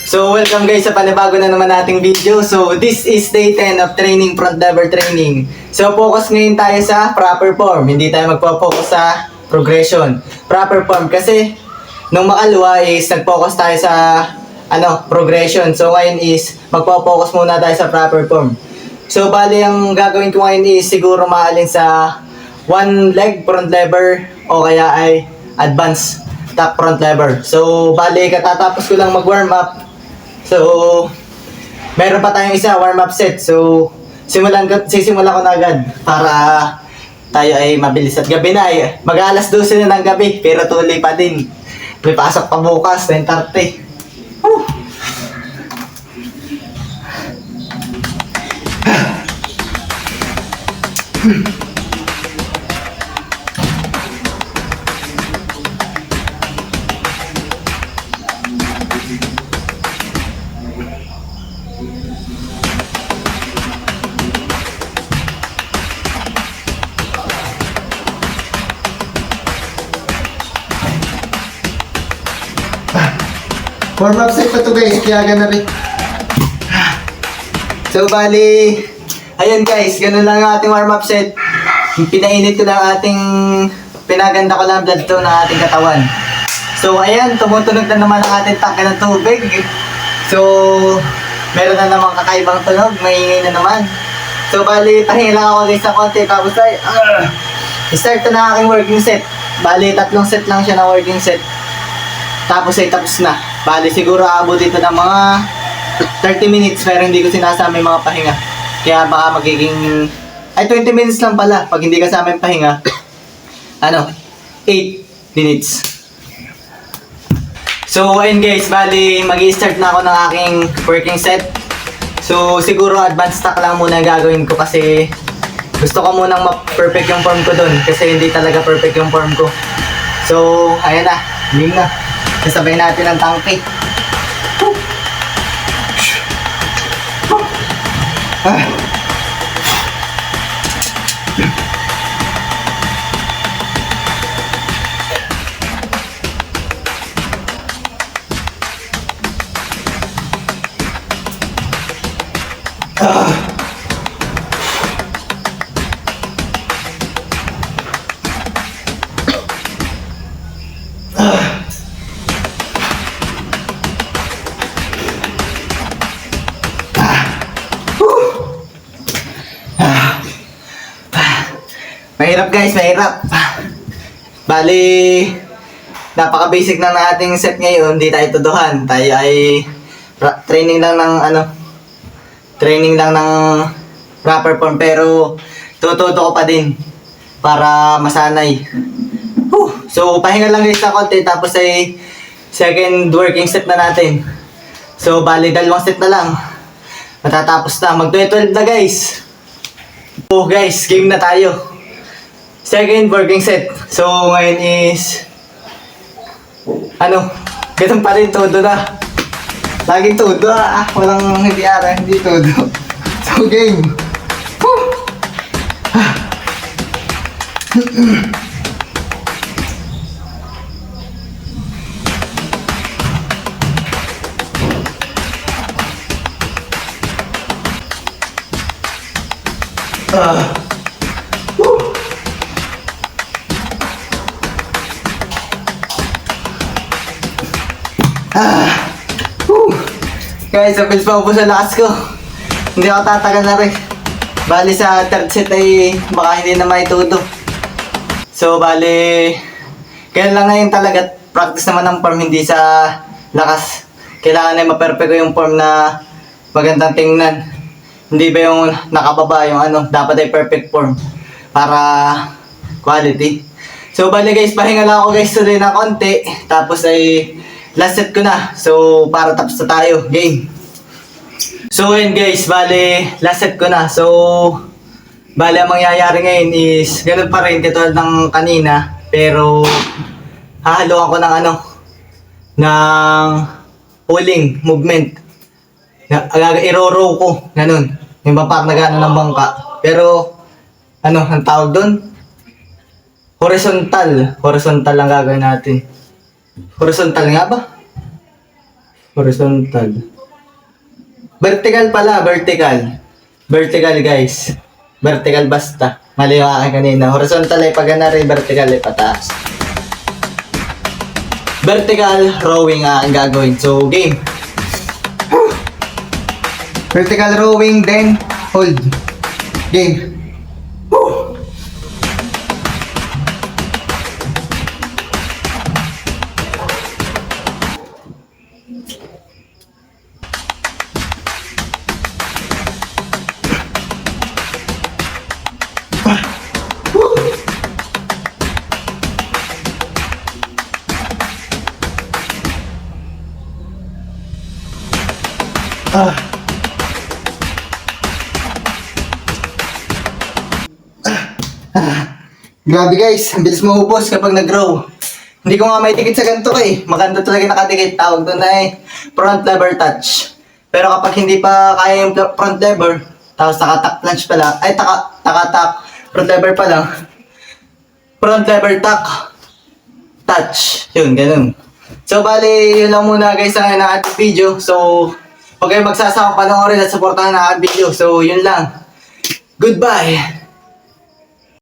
So welcome guys sa panibago na naman nating video. So this is day 10 of training front lever training. So focus ngayon tayo sa proper form. Hindi tayo magpo-focus sa progression. Proper form kasi nung makalawa is nag-focus tayo sa progression. So ngayon is magpo-focus muna tayo sa proper form. So bali ang gagawin ko ngayon is siguro maalin sa one leg front lever o kaya ay advanced top front lever. So bali katatapos ko lang mag-warm up. So, meron pa tayong isa warm-up set. So, sisimulan ko na agad para tayo ay mabilis. At gabi na ay mag-alas 12 na ng gabi pero tuloy pa din. May pasok pa bukas, 10:30. Warm-up set pa to guys, kaya gana rin. So bali, ayun guys, ganun lang ang ating warm-up set. Pinainit ko lang pinaganda ko lang blood to ng ating katawan. So ayan, tumutunog na naman ang ating tangke ng tubig. So, meron na naman kakaibang tunog, maingay na naman. So bali, pahinga lang ako guys sa konti, tapos ay, start na ang aking working set. Bali, 3 set lang siya na working set. Tapos ay tapos na. Bali siguro aabot dito ng mga 30 minutes pero hindi ko sinasama yung mga pahinga. Kaya baka magiging 20 minutes lang pala pag hindi kasama yung pahinga. 8 minutes. So ayun guys, bali mag-i-start na ako ng aking working set. So siguro advanced stock lang muna gagawin ko kasi gusto ko munang ma-perfect yung form ko dun kasi hindi talaga perfect yung form ko. So ayan na, game na. Kasabay natin ang tangke. Mahirap guys, mahirap. Bali, napaka-basic na ng ating set ngayon. Hindi tayo tuduhan. Tayo ay training lang ng proper form pero tututo ko pa din para masanay. So, pahinga lang guys sa konti tapos ay second working set na natin. So, bali 2 set na lang. Matatapos na. Mag-12 na guys. So guys, game na tayo. Second working set. So, ngayon is ganun pa rin, todo na. Laging todo walang hindi hindi todo. So, game. Guys, mabilis pa ubos ang lakas ko. Hindi ako tatagal na rin. Bali sa third set ay baka hindi na maitudo. So bali, kaya lang ngayon talaga practice naman ng form, hindi sa lakas. Kailangan ay ma-perfect ko yung form na magandang tingnan. Hindi ba yung nakababa yung dapat ay perfect form para quality. So bali guys, pahinga lang ako guys tuloy na konti. Tapos ay last set ko na. So, para tapos na tayo. Game. So, yun guys. Bale, last set ko na. So, bale, ang mangyayari ngayon is ganun pa rin katulad ng kanina. Pero, hahaluan ko ng ng pulling movement. I-row ko. Ganun. Yung ba parang nagano ng bangka. Pero, ang tawag doon? Horizontal. Horizontal lang gagawin natin. Horizontal nga ba? Horizontal. Vertical pala, vertical. Vertical guys. Vertical basta. Mali yung akin kanina. Horizontal ay pag-ganari, vertical ay pataas. Vertical rowing ang gagawin. So, game. Vertical rowing, then hold. Game. Grabe guys, ang bilis maubos kapag nag-row. Hindi ko nga may tikit sa ganito eh. Maganda talaga nakadikit. Tawag doon ay front lever touch. Pero kapag hindi pa kaya yung front lever, tapos nakatak plunge pala, ay takatak front lever pa lang. Front lever touch. Yun, ganun. So bali, yun lang muna guys ang ating video. So, huwag kayong magsasawang panoorin at supportahan ang ating video. So, yun lang. Goodbye!